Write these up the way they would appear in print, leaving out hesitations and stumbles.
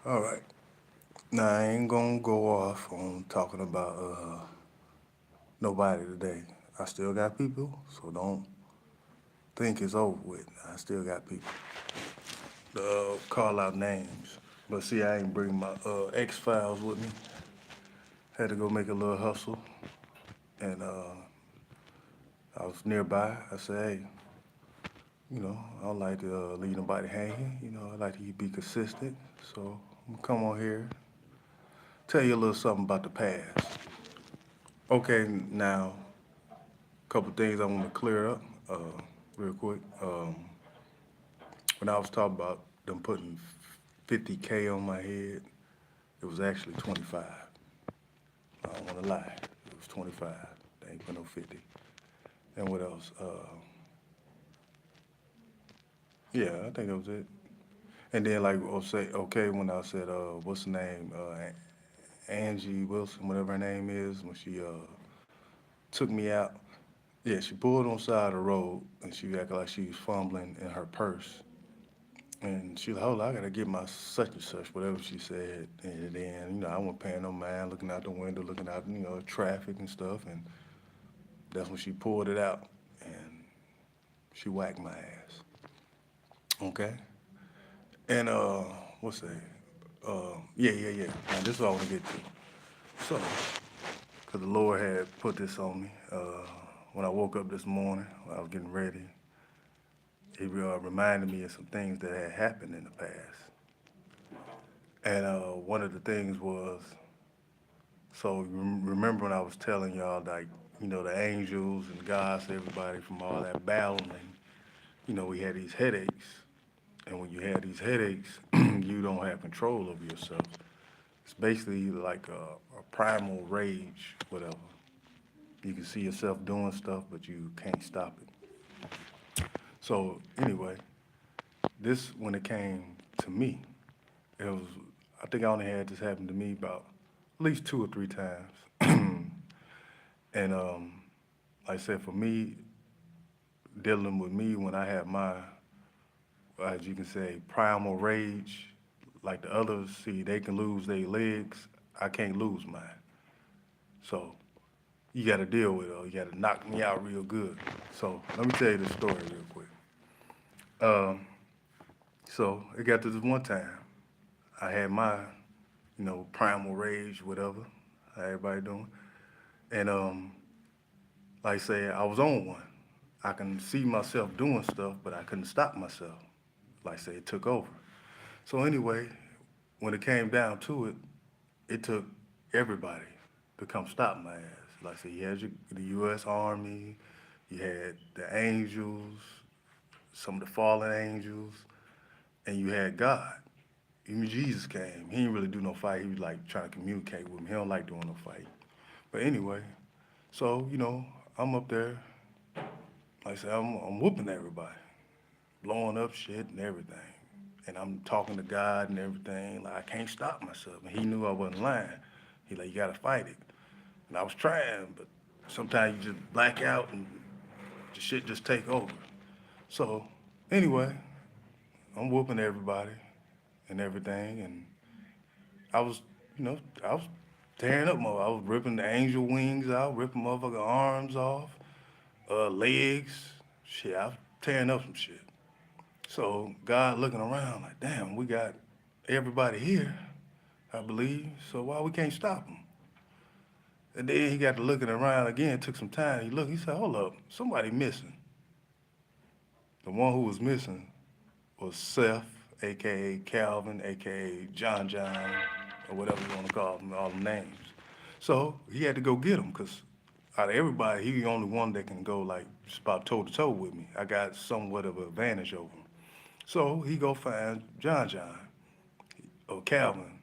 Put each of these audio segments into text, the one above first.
All right. Now I ain't gonna go off on talking about nobody today. I still got people, so don't think it's over with. I still got people. Call out names. But see, I ain't bring my X files with me. Had to go make a little hustle, and I was nearby. I said, hey, I don't like to leave nobody hanging. I like to be consistent. So I'm gonna come on here, tell you a little something about the past. Okay, now a couple things I want to clear up real quick. When I was talking about them putting 50K on my head, it was actually 25. I don't want to lie. It was 25. They ain't put no 50. And what else? Yeah, I think that was it. And then like, I'll say, okay, when I said, what's the name? Angie Wilson, whatever her name is, when she took me out. Yeah, she pulled on the side of the road and she acted like she was fumbling in her purse. And she like, hold on, I gotta get my such and such, whatever she said. And then, I wasn't paying no mind, looking out the window, looking out, traffic and stuff. And that's when she pulled it out and she whacked my ass. Okay? And what's that? Yeah. Now this is what I want to get to. So, because the Lord had put this on me when I woke up this morning, when I was getting ready. He reminded me of some things that had happened in the past. And one of the things was, so remember when I was telling y'all, like, the angels and gods, everybody from all that battling, we had these headaches. And when you have these headaches, you don't have control over yourself. It's basically like a primal rage, whatever. You can see yourself doing stuff, but you can't stop it. So anyway, this when it came to me, it was I think I only had this happen to me about at least 2 or 3 times. And like I said, for me, dealing with me when I have my, as you can say, primal rage, like the others, see, they can lose their legs. I can't lose mine. So you got to deal with it, or you got to knock me out real good. So let me tell you this story real quick. So it got to this one time. I had my, primal rage, whatever, how everybody doing. And like I say, I was on one. I can see myself doing stuff, but I couldn't stop myself. Like I say, it took over. So anyway, when it came down to it, it took everybody to come stop my ass. Like I said, you had the U.S. Army, you had the angels, some of the fallen angels, and you had God. Even Jesus came. He didn't really do no fight. He was like trying to communicate with him. He don't like doing no fight. But anyway, so I'm up there. Like I said, I'm whooping everybody, blowing up shit and everything. And I'm talking to God and everything. Like I can't stop myself. And he knew I wasn't lying. He like, you gotta fight it. And I was trying, but sometimes you just black out and the shit just take over. So anyway, I'm whooping everybody and everything. And I was, I was tearing up more. I was ripping the angel wings out, ripping motherfucking arms off, legs. Shit, I was tearing up some shit. So God looking around like, damn, we got everybody here, I believe. So why we can't stop them? And then he got to looking around again. It took some time. He looked. He said, hold up, somebody missing. The one who was missing was Seth, aka Calvin, aka John, or whatever you want to call them, all the names. So he had to go get him because out of everybody, he the only one that can go like just about toe to toe with me. I got somewhat of an advantage over him. So he go find John or Calvin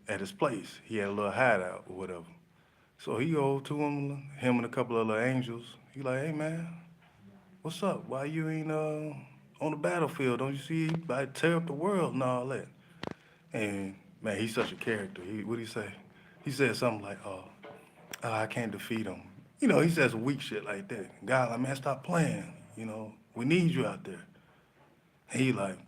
at his place. He had a little hideout or whatever. So he go to him and a couple of other angels. He like, hey man, what's up? Why you ain't on the battlefield? Don't you see he about to tear up the world and all that? And man, he's such a character. What he say? He said something like, I can't defeat him. He says weak shit like that. God, like, man, stop playing. We need you out there. And he like,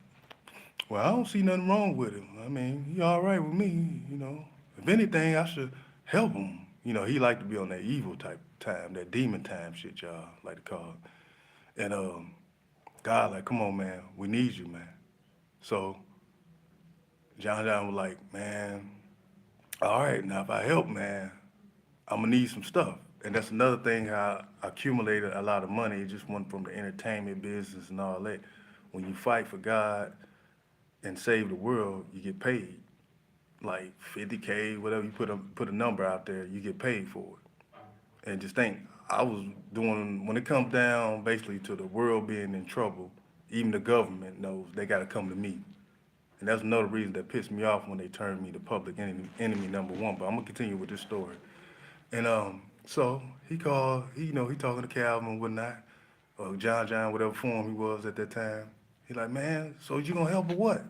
Well, I don't see nothing wrong with him. I mean, he all right with me, you know. If anything, I should help him. You know, he like to be on that evil type time, that demon time shit, y'all like to call it. And God, like, come on, man, we need you, man. So John was like, man, all right, now if I help, man, I'm gonna need some stuff. And that's another thing how I accumulated a lot of money. It just went from the entertainment business and all that. When you fight for God and save the world, you get paid. Like 50K, whatever you put a number out there, you get paid for it. And just think, I was doing when it comes down basically to the world being in trouble, even the government knows they got to come to me. And that's another reason that pissed me off when they turned me to public enemy number one. But I'm gonna continue with this story. And so he called, he talking to Calvin and whatnot, or John, whatever form he was at that time. He like, man, so you gonna help or what?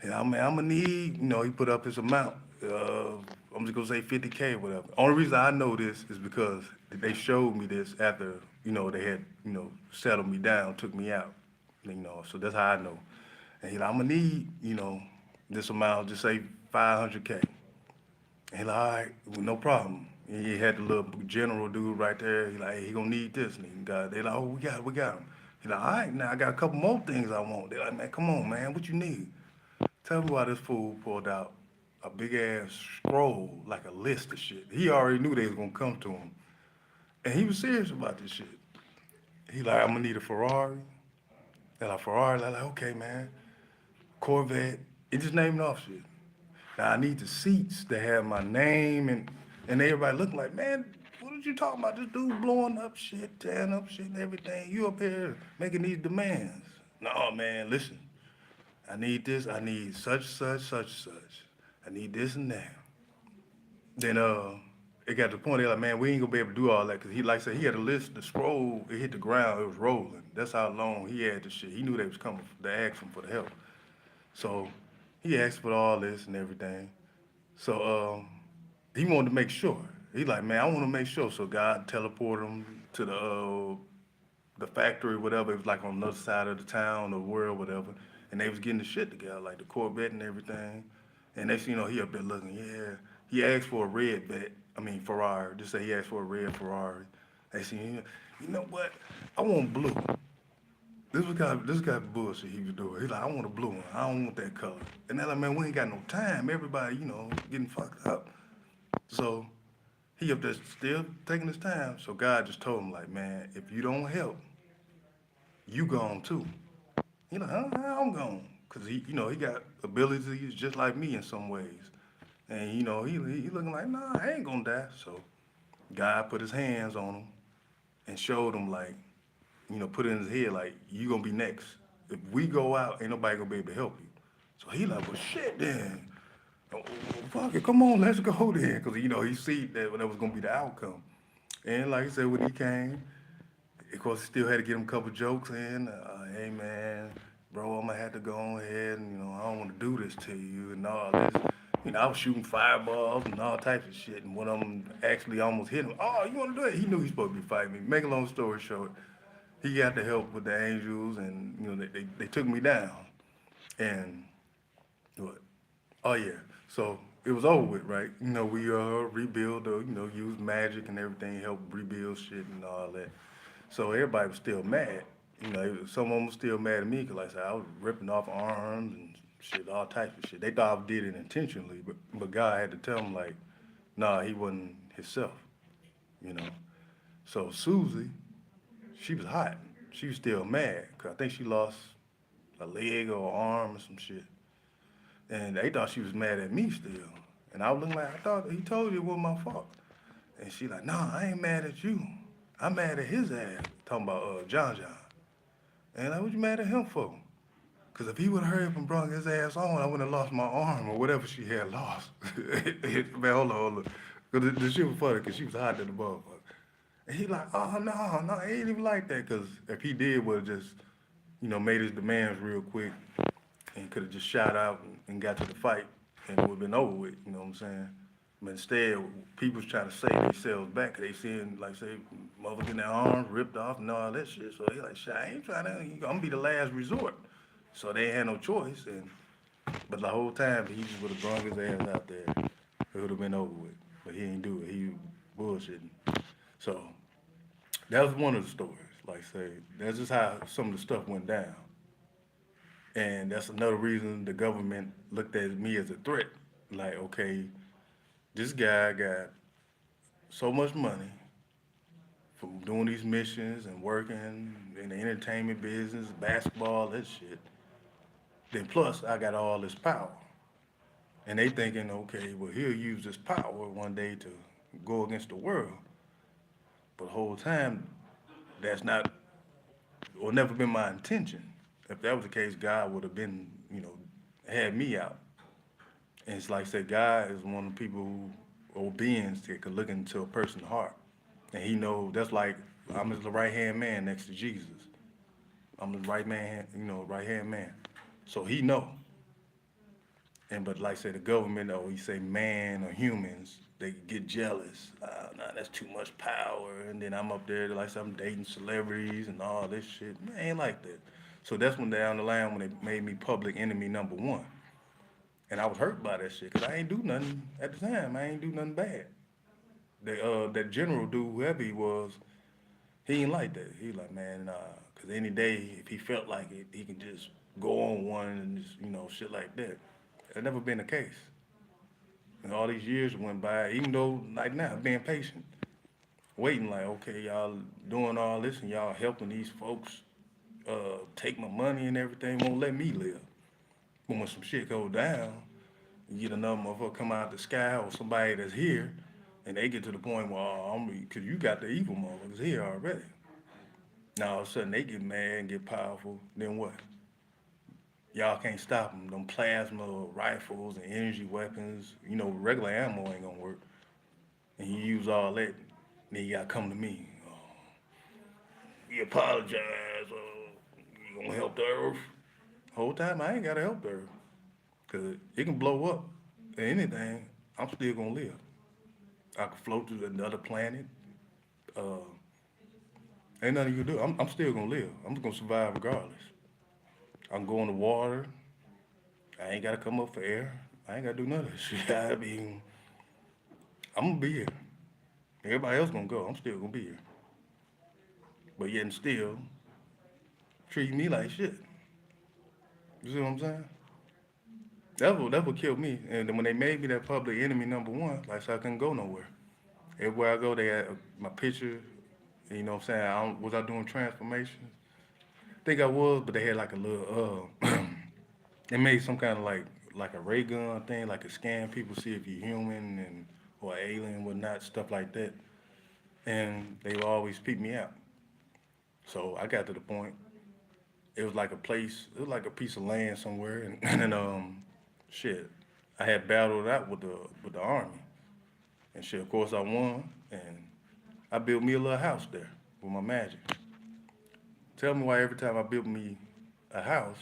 And I'm gonna need, he put up his amount. I'm just gonna say 50K or whatever. Only reason I know this is because they showed me this after, they had, settled me down, took me out, so that's how I know. And he like, I'm gonna need, this amount, just say 500K. And he like, all right, well, no problem. And he had the little general dude right there. He like, hey, he gonna need this. And they like, oh, we got him. He like, all right, now I got a couple more things I want. They like, man, come on, man, what you need? Tell me why this fool pulled out a big ass scroll, like a list of shit. He already knew they was gonna come to him. And he was serious about this shit. He like, I'm gonna need a Ferrari. They're like, Ferrari? They're like, okay, man. Corvette. It just naming off shit. Now I need the seats that have my name and everybody looking like, man, what are you talking about? This dude blowing up shit, tearing up shit and everything. You up here making these demands. No, man, listen. I need this, I need such. I need this and that. Then it got to the point they like, man, we ain't gonna be able to do all that because he like I said he had a list, the scroll, it hit the ground, it was rolling. That's how long he had the shit. He knew they was coming to ask him for the help. So he asked for all this and everything. So he wanted to make sure. He like, man, I want to make sure. So God teleported him to the factory, whatever. It was like on the other side of the town or world, whatever. And they was getting the shit together, like the Corvette and everything. And next thing you know, he up there looking, yeah. He asked for a red vet. I mean Ferrari. Just say he asked for a red Ferrari. They said, you know what? I want blue. This guy bullshit he was doing. He's like, I want a blue one. I don't want that color. And they're like, man, we ain't got no time. Everybody, getting fucked up. So he up there still taking his time. So God just told him, like, man, if you don't help, you gone too. He like, I'm gone. Cause he got abilities just like me in some ways. And he looking like, nah, I ain't gonna die. So God put his hands on him and showed him like, put it in his head like, you gonna be next. If we go out, ain't nobody gonna be able to help you. So he like, well, shit then. Oh, fuck it, come on, let's go then. Cause he see that was gonna be the outcome. And like I said, when he came, of course, he still had to get him a couple jokes in. Hey man, bro, I'm gonna have to go on ahead and I don't want to do this to you and all this. I was shooting fireballs and all types of shit, and one of them actually almost hit him. Oh, you want to do it? He knew he was supposed to be fighting me. Make a long story short, he got the help with the angels, and they took me down. And what? Oh yeah. So it was over with, right? We rebuild, use magic and everything, help rebuild shit and all that. So everybody was still mad. Some of them was still mad at me because, like I said, I was ripping off arms and shit, all types of shit. They thought I did it intentionally, but God had to tell them like, nah, he wasn't himself, you know. So Susie, she was hot. She was still mad because I think she lost a leg or an arm or some shit. And they thought she was mad at me still. And I was looking like, I thought he told you it wasn't my fault. And she like, nah, I ain't mad at you. I'm mad at his ass. Talking about John. And like, what you mad at him for? Because if he would have hurried up and brought his ass on, I wouldn't have lost my arm or whatever she had lost. Man, hold on. Because the shit was funny because she was hot than the motherfucker. And he like, oh, no, he ain't even like that. Because if he did, would have just, made his demands real quick and could have just shot out and got to the fight and it would have been over with, you know what I'm saying? But instead, people's trying to save themselves back 'cause they seeing, like, say, mother getting their arms ripped off and all that shit. So they like, shit, I ain't trying to, I'm gonna be the last resort. So they had no choice. But the whole time he just would have brung his ass out there. It would have been over with. But he didn't do it. He bullshitting. So that was one of the stories. Like I say, that's just how some of the stuff went down. And that's another reason the government looked at me as a threat. Like, okay, this guy got so much money from doing these missions and working in the entertainment business, basketball, that shit. Then plus I got all this power. And they thinking, okay, well he'll use this power one day to go against the world. But the whole time, that's not, or never been my intention. If that was the case, God would have been, had me out. And it's like I said, God is one of the people who, or beings that could look into a person's heart. And he knows, that's like, I'm the right hand man next to Jesus. I'm the right man, right hand man. So he know. And but like I say, the government, or you say man or humans, they get jealous. Nah, that's too much power. And then I'm up there, like I said, I'm dating celebrities and all this shit. Man, ain't like that. So that's when down the line when they made me public enemy number one. And I was hurt by that shit, cause I ain't do nothing at the time. I ain't do nothing bad. That general dude, whoever he was, he ain't like that. He like, man, nah. Cause any day, if he felt like it, he can just go on one and just, shit like that. That never been the case. And all these years went by, even though like now, being patient, waiting like, okay, y'all doing all this and y'all helping these folks take my money and everything, won't let me live. But when some shit go down, you get another motherfucker come out the sky or somebody that's here, and they get to the point where, cause you got the evil motherfuckers here already. Now all of a sudden they get mad and get powerful, then what? Y'all can't stop them. Them plasma rifles and energy weapons, regular ammo ain't gonna work. And you use all that, then you gotta come to me. You apologize, you gonna help the earth. Whole time I ain't gotta help the earth. Cause it can blow up or anything, I'm still gonna live. I can float to another planet. Uh, ain't nothing you can do. I'm still gonna live. I'm just gonna survive regardless. I can go in the water. I ain't gotta come up for air. I ain't gotta do none of that shit. I mean, I'm gonna be here. Everybody else gonna go. I'm still gonna be here. But yet and still treat me like shit. You see what I'm saying? That what killed me. And then when they made me that public enemy number one, like I said, I couldn't go nowhere. Everywhere I go, they had my picture. You know what I'm saying? Was I doing transformations? I think I was, but they had like a little. They made some kind of like a ray gun thing, like a scan people, see if you're human and or alien, whatnot, stuff like that. And they would always peep me out. So I got to the point. It was like a place. It was like a piece of land somewhere, and, and shit. I had battled out with the army, and shit. Of course, I won, and I built me a little house there with my magic. Tell me why every time I built me a house,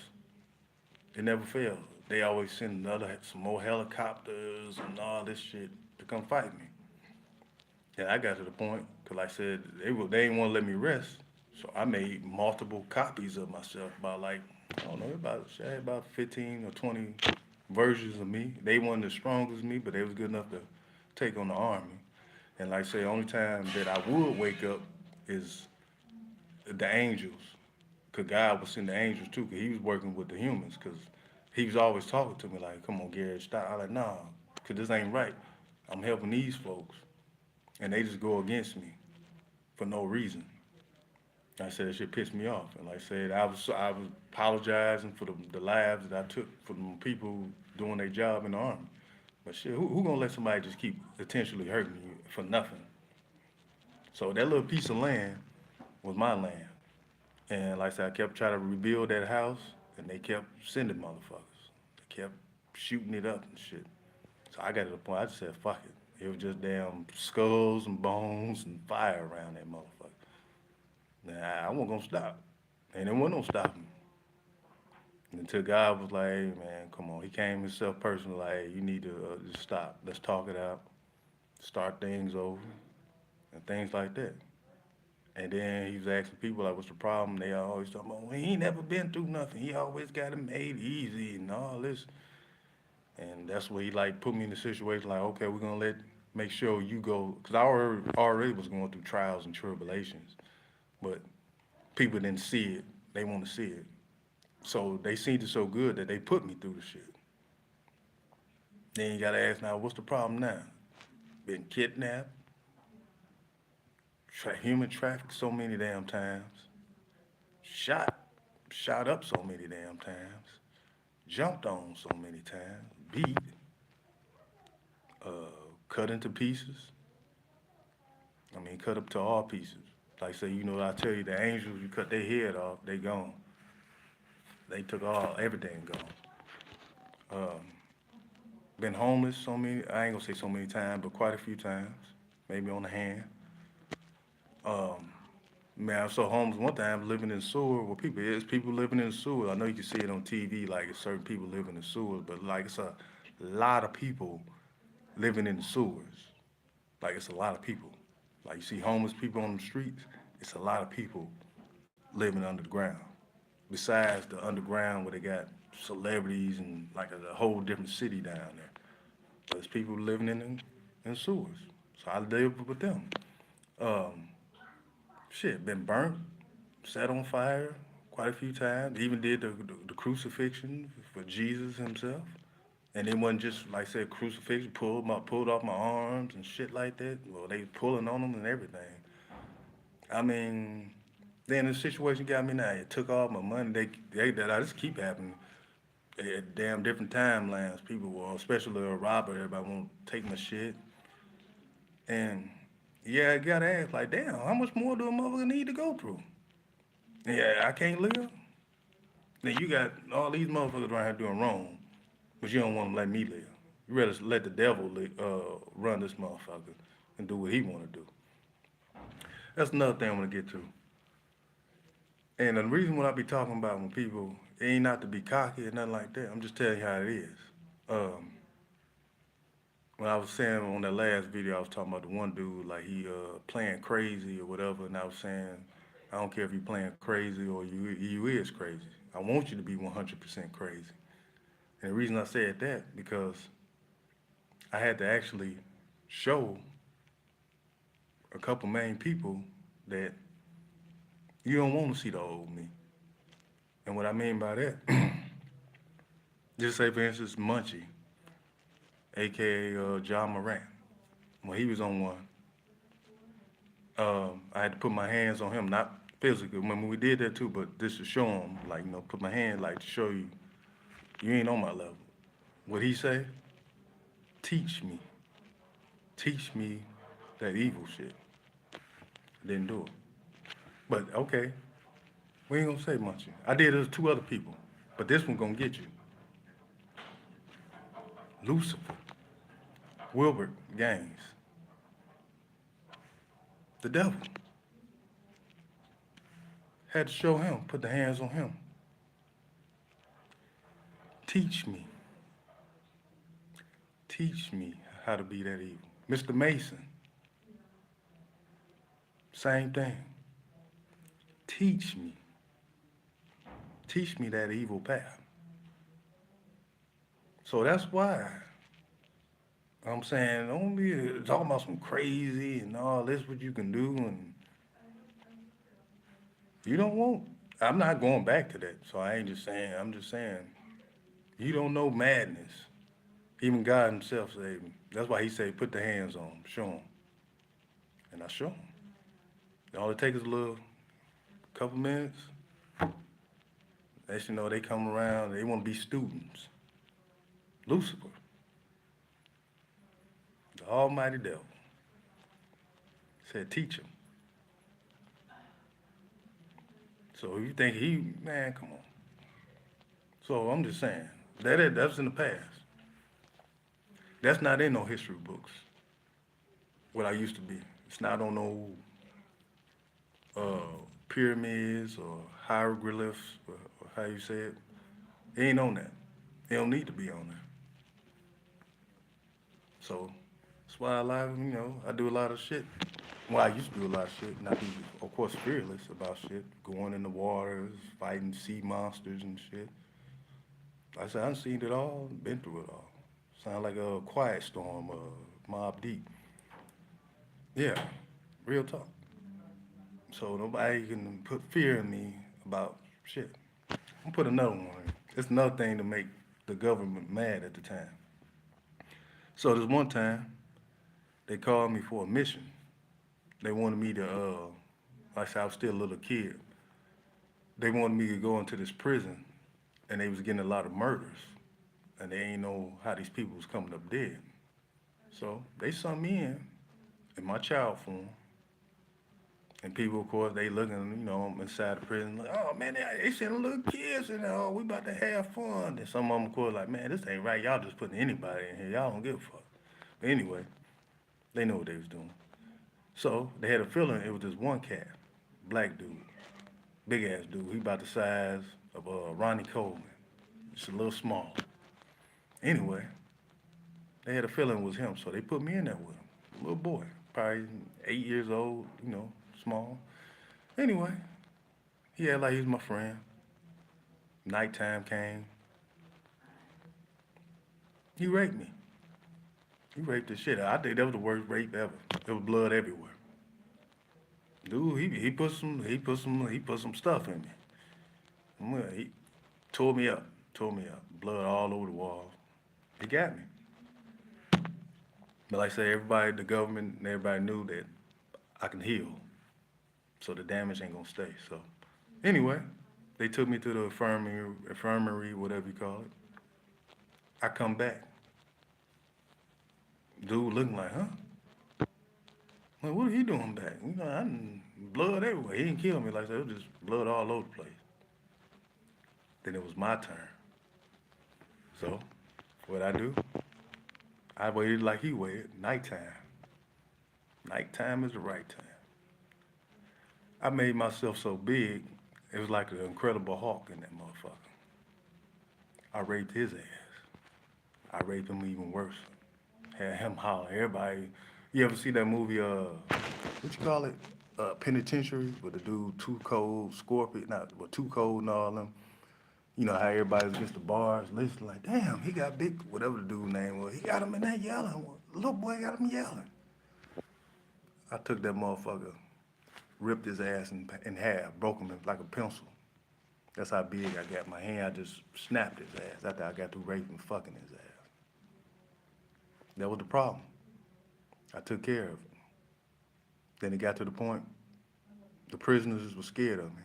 it never failed. They always send some more helicopters and all this shit to come fight me. And I got to the point, cause like I said, they didn't want to let me rest. So I made multiple copies of myself by like, I don't know, I had about 15 or 20 versions of me. They weren't as strong as me, but they was good enough to take on the army. And like I say, the only time that I would wake up is the angels. Cause God would send the angels too, cause he was working with the humans. Cause he was always talking to me like, "Come on, Gary, stop." I like, "Nah, cause this ain't right. I'm helping these folks, and they just go against me for no reason." I said that shit pissed me off, and like I said, I was apologizing for the lives that I took from people doing their job in the army. But shit, who gonna let somebody just keep intentionally hurting you for nothing? So that little piece of land was my land. And like I said, I kept trying to rebuild that house, and they kept sending motherfuckers. They kept shooting it up and shit. So I got to the point, I just said, fuck it. It was just damn skulls and bones and fire around that motherfucker. Nah, I wasn't gonna stop. And there wasn't no stopping. Until God was like, hey, man, come on. He came himself personally, like, hey, you need to just stop. Let's talk it out, start things over, and things like that. And then he was asking people like, what's the problem? They always talking about, well, he ain't never been through nothing. He always got it made easy and all this. And that's where he like put me in the situation like, okay, we're gonna make sure you go, because I already was going through trials and tribulations, but people didn't see it. They want to see it. So they seen it so good that they put me through the shit. Then you gotta ask now, what's the problem now? Been kidnapped, human trafficked so many damn times, shot, shot up so many damn times, jumped on so many times, beat, cut into pieces. I mean, cut up to all pieces. Like say, I tell you, the angels, you cut their head off, they gone. They took everything gone. Been homeless so many, I ain't gonna say so many times, but quite a few times, maybe on the hand. Man, I saw homeless one time living in the sewer. Well, people living in the sewer. I know you can see it on TV, like certain people living in the sewers, but like it's a lot of people living in the sewers. Like it's a lot of people. Like you see homeless people on the streets, it's a lot of people living under the ground. Besides the underground where they got celebrities and like a whole different city down there. There's people living in sewers. So I live with them. Um, Shit, been burnt, set on fire quite a few times. Even did the crucifixion for Jesus himself. And it wasn't just like I said crucifixion, pulled off my arms and shit like that. Well, they pulling on them and everything. I mean, then the situation got me now. It took all my money. That I just keep happening at damn different timelines. People will, especially a robber, everybody want to take my shit. And yeah, I gotta ask, like, damn, how much more do a motherfucker need to go through? Yeah, I can't live. Then you got all these motherfuckers around here doing wrong, but you don't want to let me live. You rather let the devil run this motherfucker and do what he want to do. That's another thing I want to get to. And the reason what I be talking about when people, it ain't not to be cocky or nothing like that. I'm just telling you how it is. Um, when I was saying on that last video, I was talking about the one dude, like he playing crazy or whatever, and I was saying, I don't care if you playing crazy or you is crazy. I want you to be 100% crazy. And the reason I said that, because I had to actually show a couple main people that you don't want to see the old me. And what I mean by that, just say for instance, Munchie, aka John Morant. When he was on one, I had to put my hands on him, not physically. When we did that too, but just to show him, like put my hand, like to show you, you ain't on my level. What he say? Teach me, teach me that evil shit. Didn't do it. But okay, we ain't gonna say much. I did it to two other people, but this one gonna get you. Lucifer, Wilbert Gaines, the devil. Had to show him, put the hands on him. Teach me. Teach me how to be that evil. Mr. Mason, same thing. Teach me. Teach me that evil path. So that's why I'm saying don't be talking about some crazy and all this what you can do and you don't want. I'm not going back to that. So I ain't just saying. I'm just saying you don't know madness. Even God himself said, that's why he said, put the hands on him, show him. And I show him. All it takes is a little couple minutes. As you know, they come around, they want to be students. Lucifer, the almighty devil, said, teach him. So you think man, come on. So I'm just saying, that's in the past. That's not in no history books, what I used to be. It's not on no pyramids or hieroglyphs, or how you say it. It ain't on that. It don't need to be on there. So that's why I do a lot of shit Well, I used to do a lot of shit, not be, of course, fearless about shit. Going in the waters, fighting sea monsters and shit. Like I said, I've seen it all, been through it all. Sound like a quiet storm, Mob Deep. Yeah, real talk. So nobody can put fear in me about shit. I'm put another one in. It's another thing to make the government mad at the time. So this one time, they called me for a mission. They wanted me to, like I said, I was still a little kid. They wanted me to go into this prison, and they was getting a lot of murders, and they ain't know how these people was coming up dead. So they sent me in my child form, and people, of course, they looking, inside the prison, like, oh man, they sending little kids in there. Oh, we about to have fun. And some of them, of course, like, man, this ain't right. Y'all just putting anybody in here. Y'all don't give a fuck. But anyway, they know what they was doing. So they had a feeling it was this one cat, black dude, big ass dude. He about the size of Ronnie Coleman, just a little small. Anyway, they had a feeling it was him, so they put me in there with him. A little boy, probably 8 years old, small. Anyway, he had like he was my friend. Nighttime came. He raped me. He raped the shit out. I think that was the worst rape ever. There was blood everywhere. Dude, he put some stuff in me. He tore me up. Blood all over the walls. He got me. But like I say, everybody, the government, and everybody knew that I can heal, so the damage ain't gonna stay. So anyway, they took me to the infirmary, whatever you call it. I come back. Dude looking like, huh? Like, what are he doing back? Blood everywhere. He didn't kill me like that. It was just blood all over the place. Then it was my turn. So, what I do? I waited like he waited. Nighttime. Nighttime is the right time. I made myself so big, it was like an Incredible Hulk in that motherfucker. I raped his ass. I raped him even worse. Had him holler. Everybody, you ever see that movie, what you call it? Penitentiary, with the dude Too Cold, Scorpion, not, well, Too Cold and all them. You know how everybody's against the bars, listening like, damn, he got big, whatever the dude's name was. He got him in there yelling. Little boy got him yelling. I took that motherfucker, ripped his ass in half, broke him like a pencil. That's how big I got. My hand, I just snapped his ass after I got through raping fucking his ass. That was the problem. I took care of it. Then it got to the point, the prisoners were scared of me.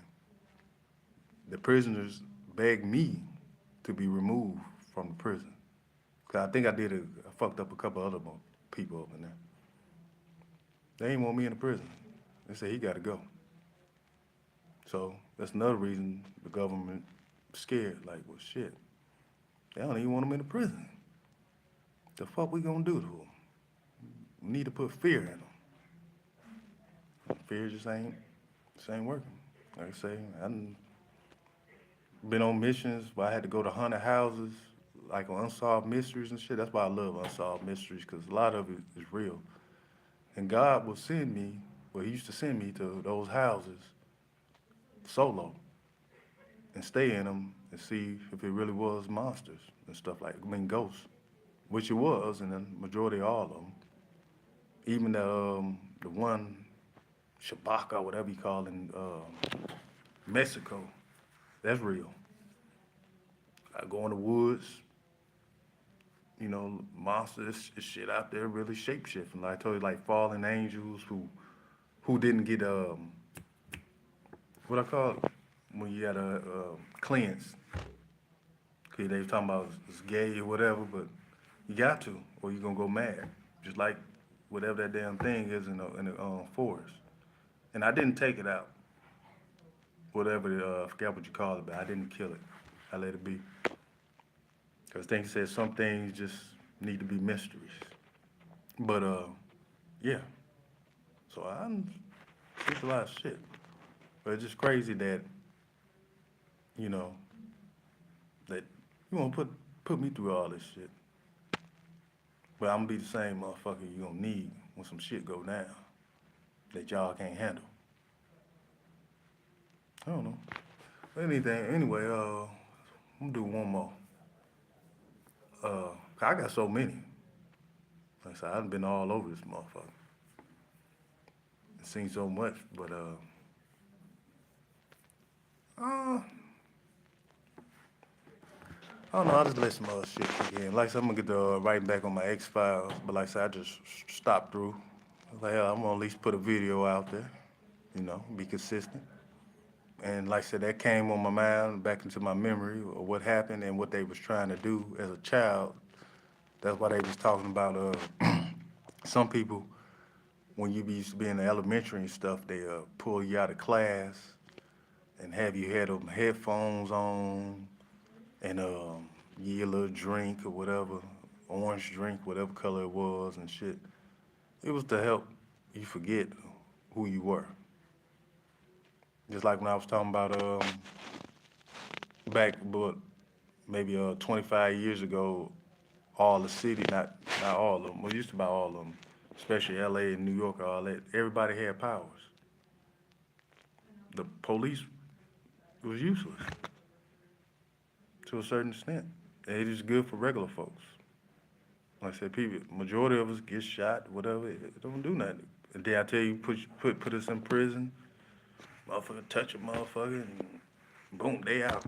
The prisoners begged me to be removed from the prison. Cause I think I fucked up a couple other people over there. They ain't want me in the prison. They said he gotta go. So that's another reason the government scared. Like, well, shit, they don't even want him in the prison. The fuck we gonna do to him? We need to put fear in him. Fear just ain't working. Like I say, I done been on missions where I had to go to haunted houses, like on unsolved mysteries and shit. That's why I love unsolved mysteries, because a lot of it is real. And God will send me, well, He used to send me to those houses solo and stay in them and see if it really was monsters and stuff like, ghosts, which it was, and the majority of all of them. Even the one Shabaka, whatever you call it, in Mexico, that's real. I go in the woods, monsters, shit out there really shape shifting. Like I told you, like fallen angels who didn't get what I call it when you got a cleanse. Cause they was talking about it's gay or whatever, but you got to, or you're gonna go mad. Just like whatever that damn thing is in the forest. And I didn't take it out. Whatever I forgot what you call it, but I didn't kill it. I let it be. Cause things said some things just need to be mysteries. But yeah. So I'm did a lot of shit. But it's just crazy that, you know, that you wanna put me through all this shit. But I'm gonna be the same motherfucker you gonna need when some shit go down. that y'all can't handle. I don't know. Anything. Anyway, I'm gonna do one more. 'Cause I got so many. Like I said, I've been all over this motherfucker. Seen so much, but uh, I don't know. I just let some other shit kick in. Like I said, I'm gonna get the writing back on my X Files, but like I said, I just stopped through. Like hell, I'm gonna at least put a video out there. You know, be consistent. And like I said, that came on my mind back into my memory of what happened and what they was trying to do as a child. That's why they was talking about some people when you be used to be in the elementary and stuff, they pull you out of class and have you had them headphones on and give you a little drink or whatever, orange drink, whatever color it was and shit. It was to help you forget who you were. Just like when I was talking about back, but maybe 25 years ago, all the city, not all of them, well, used to be all of them, especially LA and New York, all that. Everybody had powers. The police was useless to a certain extent. It is good for regular folks. Like I said, people, majority of us get shot, whatever. It don't do nothing. And then I tell you, put us in prison. Motherfucker touch a motherfucker, and boom, they out.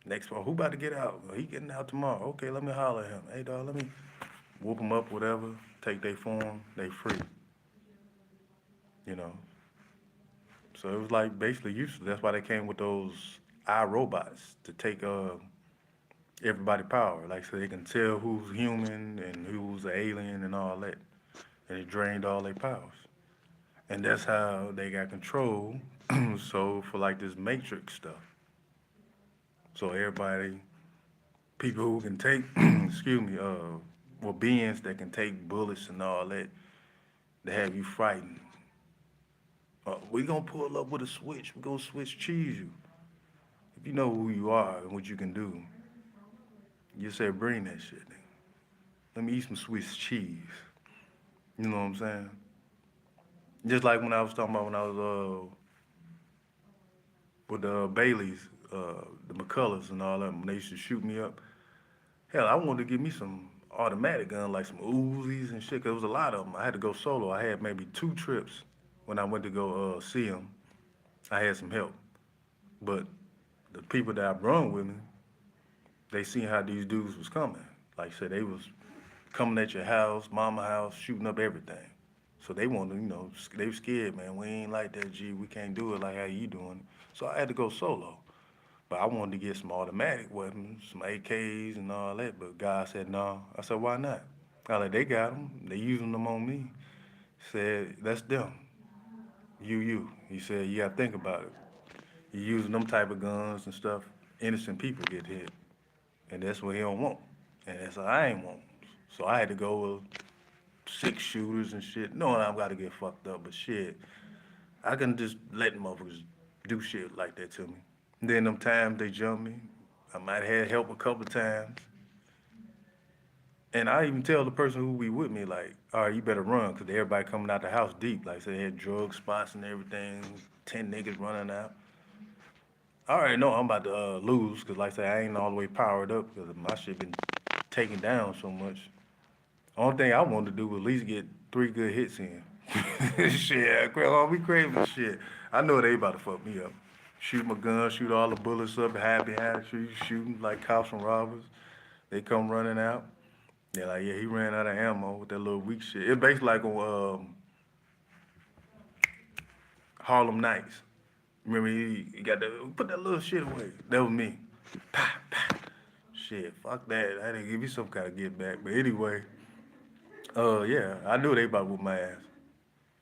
Next one, who about to get out? Well, he getting out tomorrow. Okay, let me holler at him. Hey, dog, let me whoop him up, whatever. Take their form, they free. You know. So it was like basically useless. That's why they came with those iRobots to take everybody power. Like so they can tell who's human and who's an alien and all that. And it drained all their powers. And that's how they got control. So for like this Matrix stuff. So everybody, people who can take, excuse me, well beings that can take bullets and all that, to have you frightened. We gonna pull up with a switch. We gonna switch cheese you. If you know who you are and what you can do, you say bring that shit. Nigga. Let me eat some Swiss cheese. You know what I'm saying? Just like when I was talking about when I was with the Baileys, the McCullers and all that, when they used to shoot me up. Hell, I wanted to give me some automatic gun, like some Uzis and shit, 'cause there was a lot of them. I had to go solo. I had maybe 2 trips when I went to go see them. I had some help. But the people that I brung with me, they seen how these dudes was coming. Like I said, they was coming at your house, mama house, shooting up everything. So they wanted, they was scared, man. We ain't like that, G. We can't do it like how you doing it. So I had to go solo. But I wanted to get some automatic weapons, some AKs and all that. But God said no. I said, why not? I like, they got them. They using them on me. Said, that's them. You. He said, you got to think about it. You using them type of guns and stuff, innocent people get hit. And that's what he don't want. And that's what I ain't want. So I had to go with 6 shooters and shit, knowing I'm about to get fucked up. But shit, I can just let motherfuckers do shit like that to me. And then them times they jump me, I might have had help a couple of times. And I even tell the person who be with me, like, all right, you better run, because everybody coming out the house deep. Like, say they had drug spots and everything, 10 niggas running out. I already know I'm about to lose, because like I say, I ain't all the way powered up, because my shit been taken down so much. Only thing I wanted to do was at least get 3 good hits in. Shit, all we craving shit. I know they about to fuck me up. Shoot my gun, shoot all the bullets up, hide behind the tree, shooting like cops and robbers. They come running out. They're like, yeah, he ran out of ammo with that little weak shit. It's basically like on Harlem Nights. Remember, he got the, put that little shit away. That was me. Pah, pah. Shit, fuck that. I didn't give you some kind of get back. But anyway, yeah, I knew they about to whoop my ass.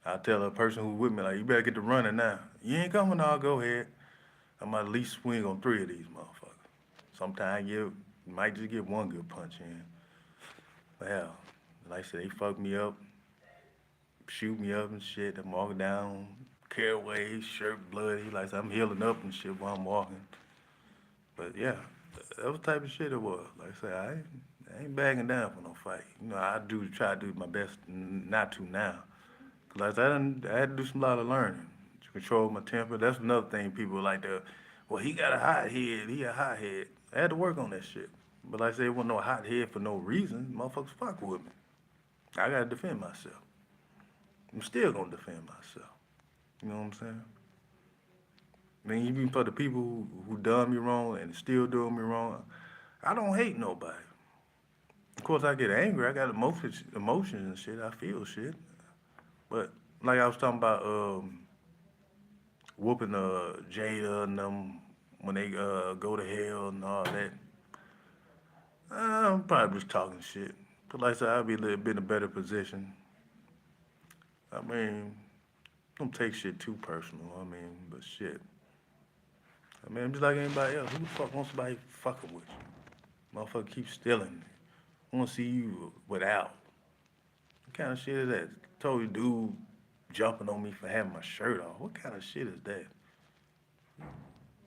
I tell a person who with me, like, you better get to running now. You ain't coming, I'll go ahead. I'm gonna at least swing on 3 of these motherfuckers. Sometimes you might just get 1 good punch in. Well, like I said, they fucked me up, shoot me up and shit. I'm walking down, caraway, shirt bloody. Like I said, I'm healing up and shit while I'm walking. But yeah, that was the type of shit it was. Like I said, I ain't backing down for no fight. I do try to do my best not to now. Like I had to do some lot of learning to control my temper. That's another thing people like to, well, he got a hot head. He a hot head. I had to work on that shit. But like I said, it wasn't no hot head for no reason. Motherfuckers fuck with me. I gotta defend myself. I'm still gonna defend myself. You know what I'm saying? I mean, even for the people who done me wrong and still doing me wrong, I don't hate nobody. Of course, I get angry. I got emotions and shit. I feel shit. But like I was talking about, whooping Jada and them when they go to hell and all that. I'm probably just talking shit. But like I said, I'll be a little bit in a better position. I mean, don't take shit too personal. I mean, but shit. I mean, I'm just like anybody else. Who the fuck wants somebody fucking with you? Motherfucker keep stealing. I want to see you without. What kind of shit is that? Told you dude jumping on me for having my shirt off. What kind of shit is that?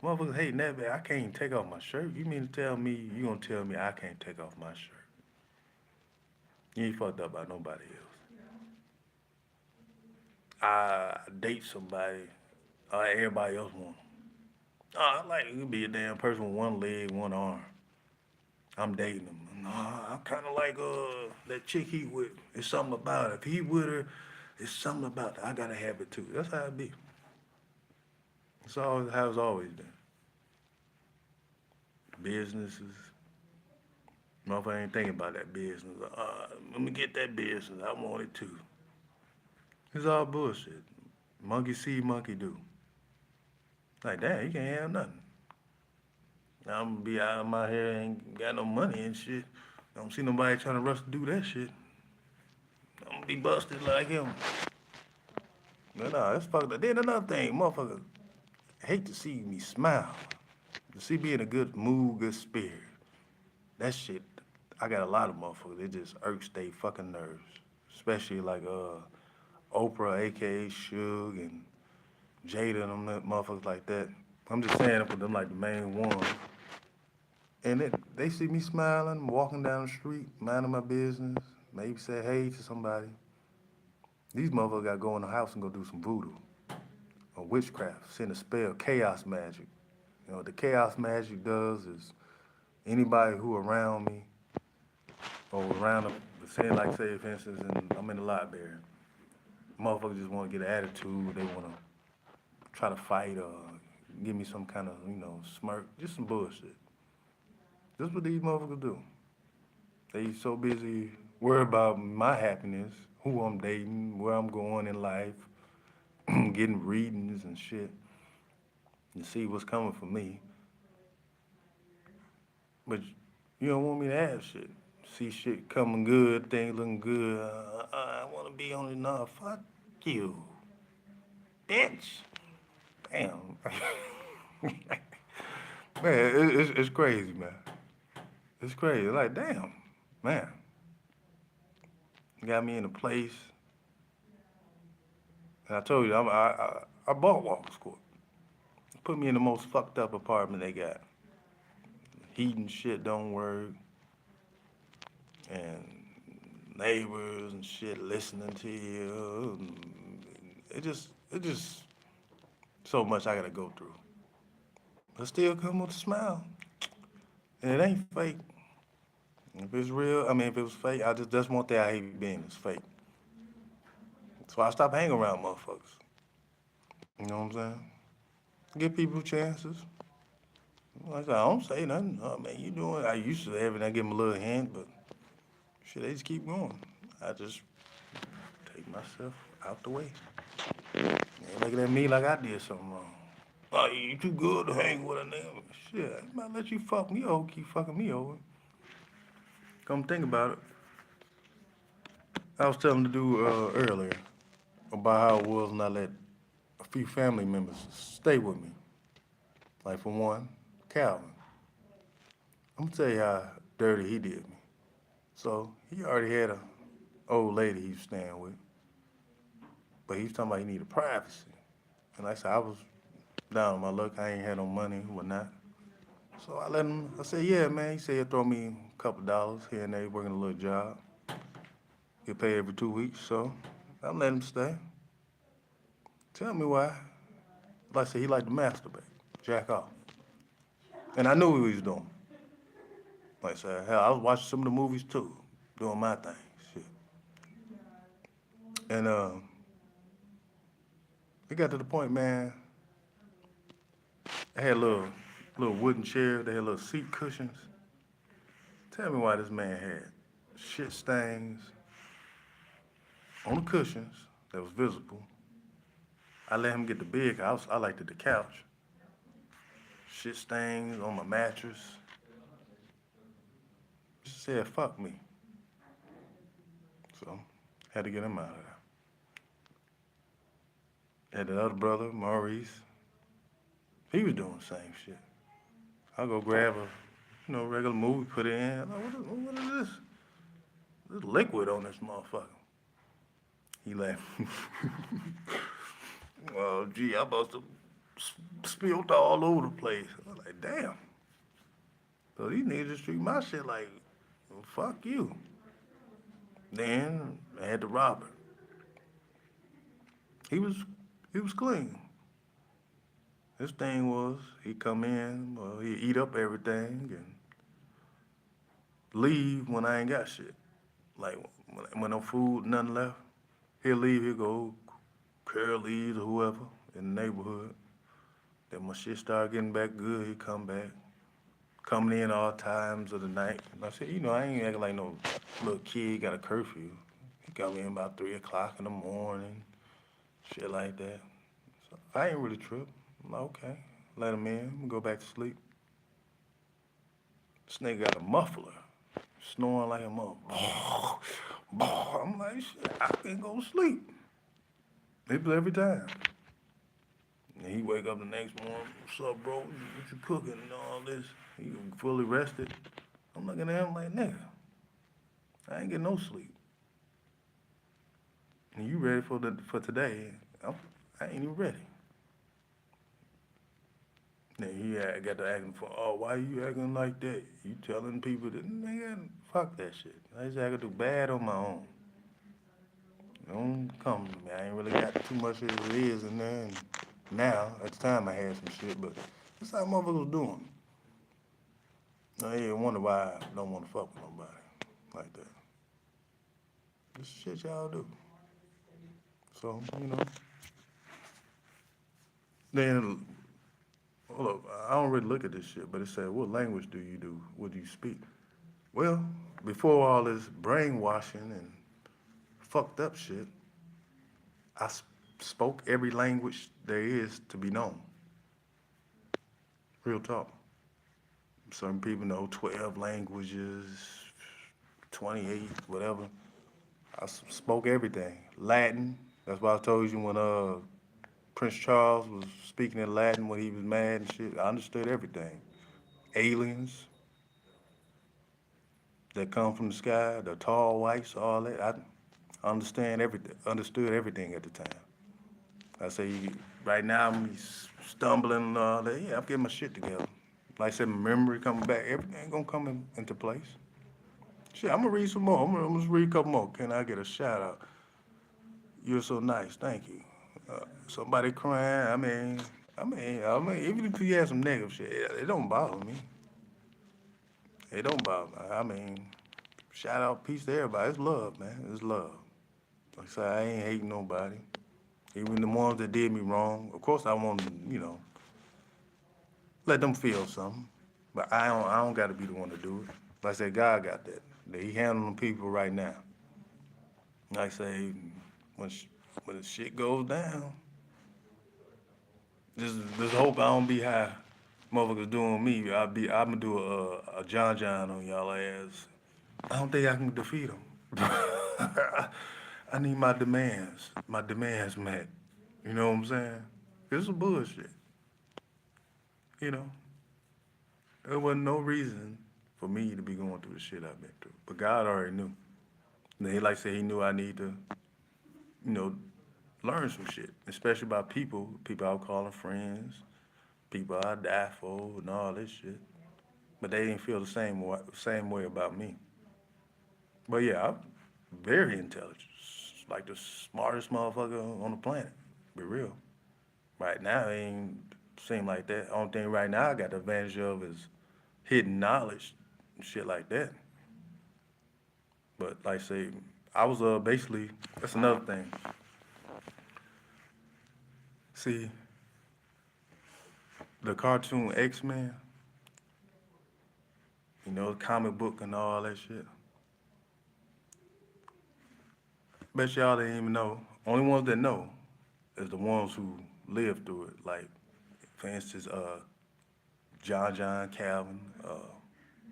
Motherfuckers hating that bad. I can't even take off my shirt. You mean to tell me you gonna tell me I can't take off my shirt? You ain't fucked up by nobody else. I date somebody, everybody else want 'em. I like you be a damn person with one leg, one arm. I'm dating them. Nah, I'm kind of like that chick he with. It's something about it. If he with her, it's something about that. I gotta have it too. That's how it be. It's always how it's always been. Businesses, motherfucker ain't thinking about that business. Let me get that business. I want it too. It's all bullshit. Monkey see, monkey do. Like, damn, you can't have nothing. I'm gonna be out of my hair, ain't got no money and shit. I don't see nobody trying to rush to do that shit. I'm gonna be busted like him. But nah, it's fucked up. Then another thing, motherfucker, hate to see me smile. To see me in a good mood, good spirit. That shit, I got a lot of motherfuckers. It just irks they fucking nerves. Especially like Oprah, aka Suge, and Jada and them motherfuckers like that. I'm just saying it for them like the main ones. And they see me smiling, walking down the street, minding my business, maybe say hey to somebody. These motherfuckers gotta go in the house and go do some voodoo or witchcraft, send a spell, chaos magic. You know what the chaos magic does is anybody who around me or around them, say like say for instance, and I'm in the library, motherfuckers just want to get an attitude, they want to try to fight or give me some kind of smirk, just some bullshit. This is what these motherfuckers do. They so busy worried about my happiness, who I'm dating, where I'm going in life, getting readings and shit, and see what's coming for me. But you don't want me to have shit. See shit coming good, things looking good. I want to be on it now. Fuck you, bitch. Damn. Man, it's crazy, man. It's crazy. Like, damn, man. You got me in a place. And I told you, I bought Walker's Court. Put me in the most fucked up apartment they got. Heating shit don't work. And neighbors and shit listening to you. It just so much I gotta go through. But still come with a smile. And it ain't fake. If it's real, I mean, if it was fake, that's one thing I hate being, it's fake. So I stopped hanging around motherfuckers. You know what I'm saying? Give people chances. Like I said, I don't say nothing. Oh, man, you doing? I used to every now and give them a little hint, but shit, they just keep going. I just take myself out the way. They ain't looking at me like I did something wrong. Oh, you too good to hang with a nigga. Shit, I might let you fuck me over, keep fucking me over. Come think about it. I was telling the dude earlier about how it was when I let a few family members stay with me. Like for one, Calvin. I'm gonna tell you how dirty he did me. So he already had a old lady he was staying with, but he was talking about he needed privacy. And like I said, I was down on my luck. I ain't had no money, whatnot. So I let him. I said, yeah, man. He said he'll throw me a couple dollars here and there, working a little job. He'll pay every 2 weeks. So I let him stay. Tell me why. Like I said, he liked to masturbate, jack off. And I knew what he was doing. Like I said, hell, I was watching some of the movies too, doing my thing, shit. And it got to the point, man, I had little wooden chair, they had little seat cushions. Tell me why this man had shit stains on the cushions that was visible. I let him get the bed, 'cause I liked the couch. Shit stains on my mattress. Just said, fuck me. So, had to get him out of there. Had the other brother, Maurice. He was doing the same shit. I'll go grab a, regular movie, put it in. I'm like, what is this? There's liquid on this motherfucker. He laughed. Well, gee, I must have spilled all over the place. I was like, damn. So these niggas just treat my shit like, well, fuck you. Then I had the robber. He was clean. His thing was he come in, well, he eat up everything and leave when I ain't got shit. Like when no food, nothing left, he'll leave. He'll go Curl Lee's or whoever in the neighborhood. Then when shit start getting back good, he come back, coming in all times of the night. And I said, I ain't acting like no little kid got a curfew. He come in about 3 o'clock in the morning, shit like that. So I ain't really tripped. I'm like, okay, let him in, go back to sleep. This nigga got a muffler, snoring like a mother. I'm like, shit, I can't go to sleep. It was every time. And he wake up the next morning, what's up, bro? What you cooking and all this? He fully rested. I'm looking at him like, nigga, I ain't getting no sleep. And you ready for today? I ain't even ready. Then he got to acting for, oh, why you acting like that? You telling people that, nigga, fuck that shit. I just had to do bad on my own. Don't come to me. I ain't really got too much as it is in there. And now, at the time, I had some shit, but that's how motherfuckers was doing. I ain't wonder why I don't want to fuck with nobody like that. This shit y'all do. So, Then, look, I don't really look at this shit, but it said, what language do you do? What do you speak? Well, before all this brainwashing and fucked up shit, I spoke every language there is to be known. Real talk. Some people know 12 languages, 28, whatever. I spoke everything. Latin. That's why I told you when Prince Charles was speaking in Latin when he was mad and shit. I understood everything. Aliens that come from the sky, the tall whites, all that. I understood everything at the time. I say, right now I'm stumbling and all that. Yeah, I'm getting my shit together. Like I said, my memory coming back. Everything gonna come into place. Shit, I'm gonna read some more. I'm gonna just read a couple more. Can I get a shout out? You're so nice. Thank you. Somebody crying. Even if you have some negative shit, it don't bother me. It don't bother me. Shout out, peace to everybody. It's love, man. It's love. Like I said, I ain't hating nobody. Even the ones that did me wrong. Of course, I want to, let them feel something. But I don't got to be the one to do it. Like I said, God got that. That He handling people right now. Like I say, when the shit goes down, just hope I don't be how motherfuckers doing me. I'm gonna do a John John on y'all ass. I don't think I can defeat them. I need my demands met. You know what I'm saying? It's some bullshit. You know, there wasn't no reason for me to be going through the shit I've been through. But God already knew. And he like said he knew I need to, you know, learn some shit, especially about people I would call them friends, people I die for, and all this shit. But they didn't feel the same way about me. But yeah, I'm very intelligent, like the smartest motherfucker on the planet. Be real. Right now, it ain't seem like that. Only thing right now I got the advantage of is hidden knowledge and shit like that. But like I say, I was basically that's another thing. See, the cartoon X-Men, the comic book and all that shit. Bet y'all didn't even know. Only ones that know is the ones who lived through it. Like, for instance, John Calvin,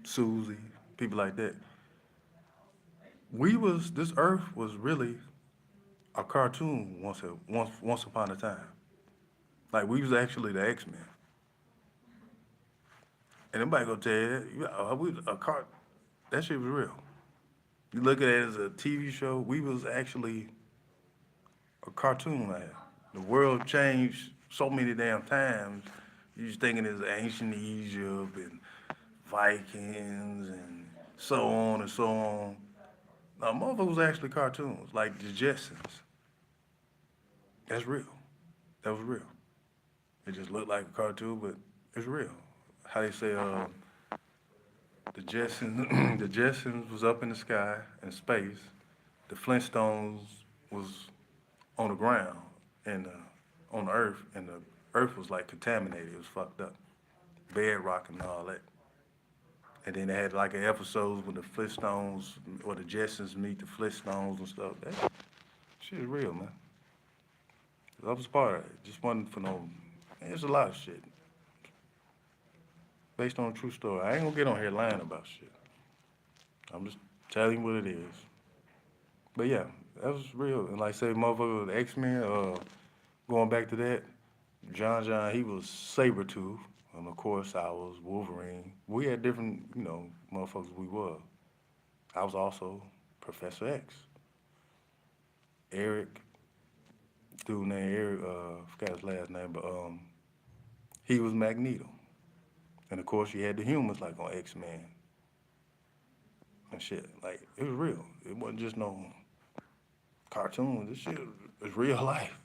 Susie, people like that. This Earth was really a cartoon once upon a time. Like we was actually the X Men, and nobody gonna tell you that. We a car. That shit was real. You look at it as a TV show. We was actually a cartoon man. The world changed so many damn times. You just thinking it's ancient Egypt and Vikings and so on and so on. Now, motherfuckers was actually cartoons, like the Jetsons. That's real. That was real. It just looked like a cartoon, but it's real. How they say, the Jetsons, the Jetsons was up in the sky in space. The Flintstones was on the ground and on the Earth, and the Earth was like contaminated. It was fucked up, bedrock and all that. And then they had like an episodes when the Flintstones or the Jetsons meet the Flintstones and stuff. That shit is real, man. I was part of it. Just wasn't for no. There's a lot of shit based on a true story. I ain't gonna get on here lying about shit. I'm just telling you what it is. But yeah, that was real. And like I say, motherfucker, the X-Men, going back to that, John, he was Sabretooth. And of course, I was Wolverine. We had different, motherfuckers we were. I was also Professor X. Eric, dude named Eric, forgot his last name, but he was Magneto. And of course, you had the humans like on X-Men and shit. Like, it was real. It wasn't just no cartoon. This shit is real life.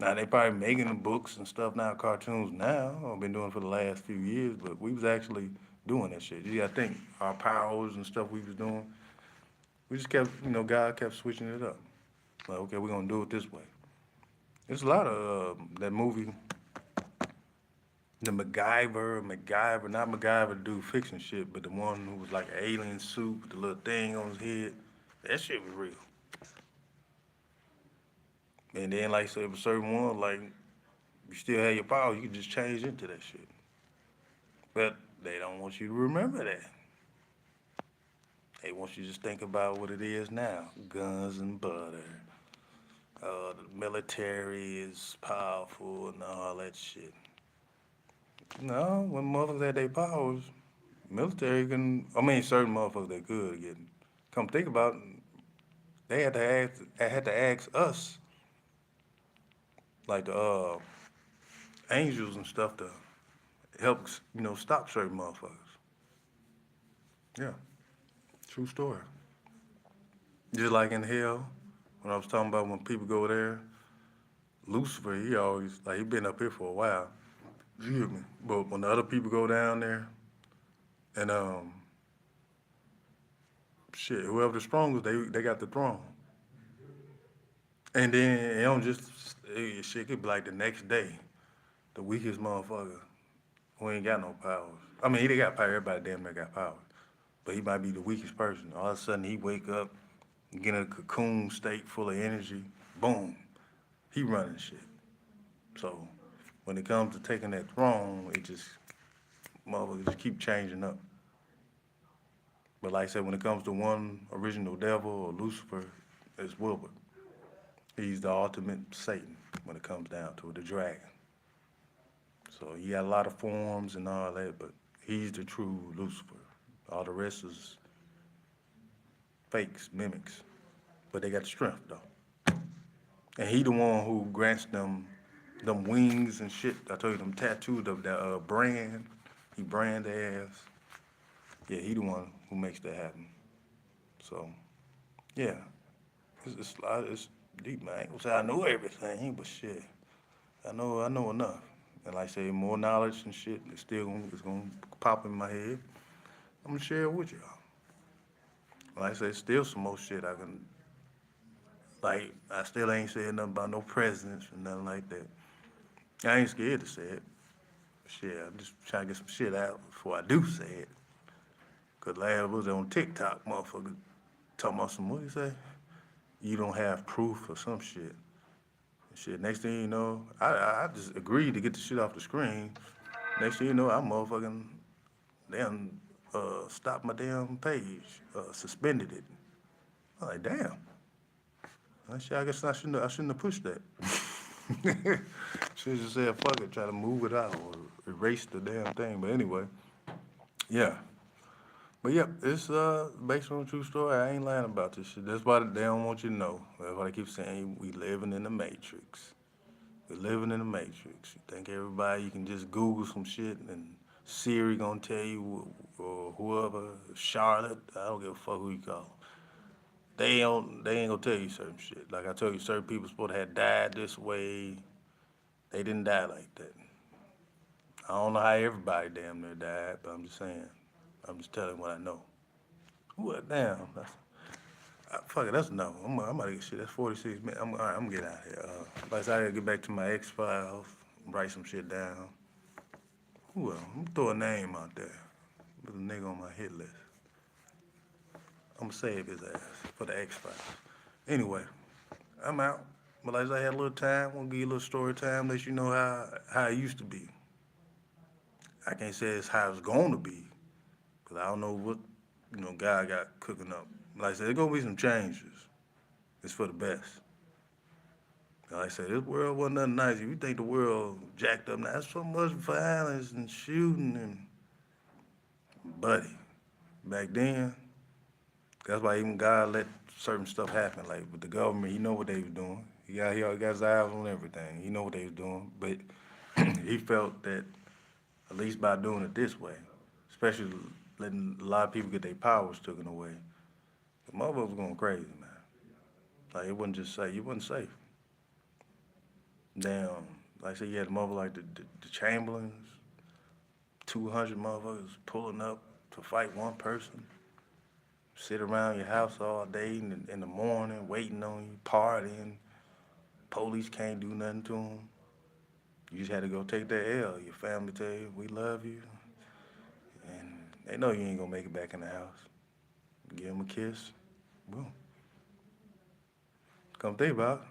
Now they probably making the books and stuff now, cartoons now. I've been doing it for the last few years, but we was actually doing that shit. You gotta think, our powers and stuff we was doing, we just kept, God kept switching it up. Like, okay, we're gonna do it this way. There's a lot of that movie, the MacGyver, not MacGyver to do fiction shit, but the one who was like an alien suit with the little thing on his head. That shit was real. And then, like I said, a certain one, like, you still have your power, you can just change into that shit. But they don't want you to remember that. They want you to just think about what it is now. Guns and butter. The military is powerful and all that shit. No, when motherfuckers had their powers, military can, certain motherfuckers they could get. Come think about it, they had to ask us, like the angels and stuff to help, stop certain motherfuckers. Yeah, true story. Just like in hell, when I was talking about when people go there, Lucifer, he always, like, he been up here for a while. You hear me? But when the other people go down there, and shit, whoever the strongest, they got the throne. And then it don't just shit could be like the next day, the weakest motherfucker who ain't got no powers. He got power. Everybody damn near got powers, but he might be the weakest person. All of a sudden, he wake up, get in a cocoon state full of energy. Boom, he running shit. So when it comes to taking that throne, it just motherfuckers just keep changing up. But like I said, when it comes to one original devil or Lucifer, it's Wilbur. He's the ultimate Satan when it comes down to it, the dragon. So he got a lot of forms and all that, but he's the true Lucifer. All the rest is fakes, mimics, but they got the strength though. And he the one who grants them wings and shit. I told you them tattoos of that brand. He brand their ass. Yeah, he the one who makes that happen. So yeah, it's deep, man. I ain't gonna say I know everything, but shit, I know enough. And like I say, more knowledge and shit, it's gonna pop in my head. I'm gonna share it with y'all. Like I say, still some more shit I can, like, I still ain't said nothing about no presidents or nothing like that. I ain't scared to say it. Shit, I'm just trying to get some shit out before I do say it. Cause last was on TikTok, motherfucker, talking about some, what you say? You don't have proof or some shit. Shit, next thing you know, I just agreed to get the shit off the screen. Next thing you know, I motherfucking damn stopped my damn page, suspended it. I'm like, damn. I guess I shouldn't have pushed that. Should just said fuck it, try to move it out or erase the damn thing. But anyway, yeah. But yep, it's based on a true story. I ain't lying about this shit. That's why they don't want you to know. That's why they keep saying we living in the matrix. We're living in the matrix. You think everybody you can just Google some shit and Siri gonna tell you or whoever, Charlotte, I don't give a fuck who you call. They ain't gonna tell you certain shit. Like I told you, certain people supposed to have died this way. They didn't die like that. I don't know how everybody damn near died, but I'm just saying. I'm just telling what I know. What damn? Fuck it, that's no. I'm about to get shit. That's 46 minutes. All right, I'm gonna get out of here. Like I said, I gotta get back to my X Files, write some shit down. Who else? I'm gonna throw a name out there. There's a nigga on my hit list. I'm gonna save his ass for the X Files. Anyway, I'm out. But like I said, I had a little time. I'm gonna give you a little story time, let you know how it used to be. I can't say it's how it's gonna be, cause I don't know what God got cooking up. Like I said, there's gonna be some changes. It's for the best. Like I said, this world wasn't nothing nice. If you think the world jacked up now, there's so much violence and shooting and buddy. Back then, that's why even God let certain stuff happen. Like with the government, he know what they was doing. He got his eyes on everything. He know what they was doing. But he felt that at least by doing it this way, especially letting a lot of people get their powers taken away, the motherfuckers was going crazy, man. Like it wasn't just safe. It wasn't safe. Damn, like I said, you had a mother like the Chamberlains, 200 motherfuckers pulling up to fight one person. Sit around your house all day in the morning, waiting on you, partying. Police can't do nothing to them. You just had to go take that L. Your family tell you, we love you. And they know you ain't gonna make it back in the house. Give them a kiss. Boom. Come think about it.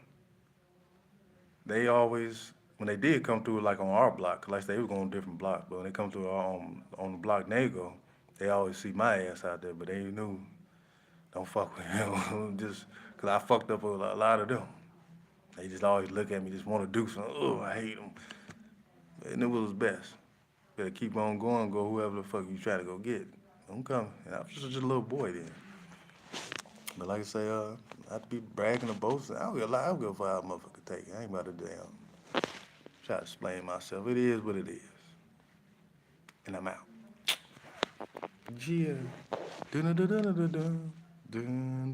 They always, when they did come through like on our block, 'cause like they were going different blocks, but when they come through on the block they go, they always see my ass out there, but they knew, don't fuck with him, just, 'cause I fucked up with a lot of them. They just always look at me, just want to do something, oh, I hate them. They knew it was best. Better keep on going, go whoever the fuck you try to go get. I'm coming. And I was just a little boy then. But like I say, I'd be bragging to both. I don't give a lie. I don't give a fuck how a motherfucker take it. I ain't about to damn try to explain myself. It is what it is. And I'm out. Yeah. Dun dun dun dun dun dun dun.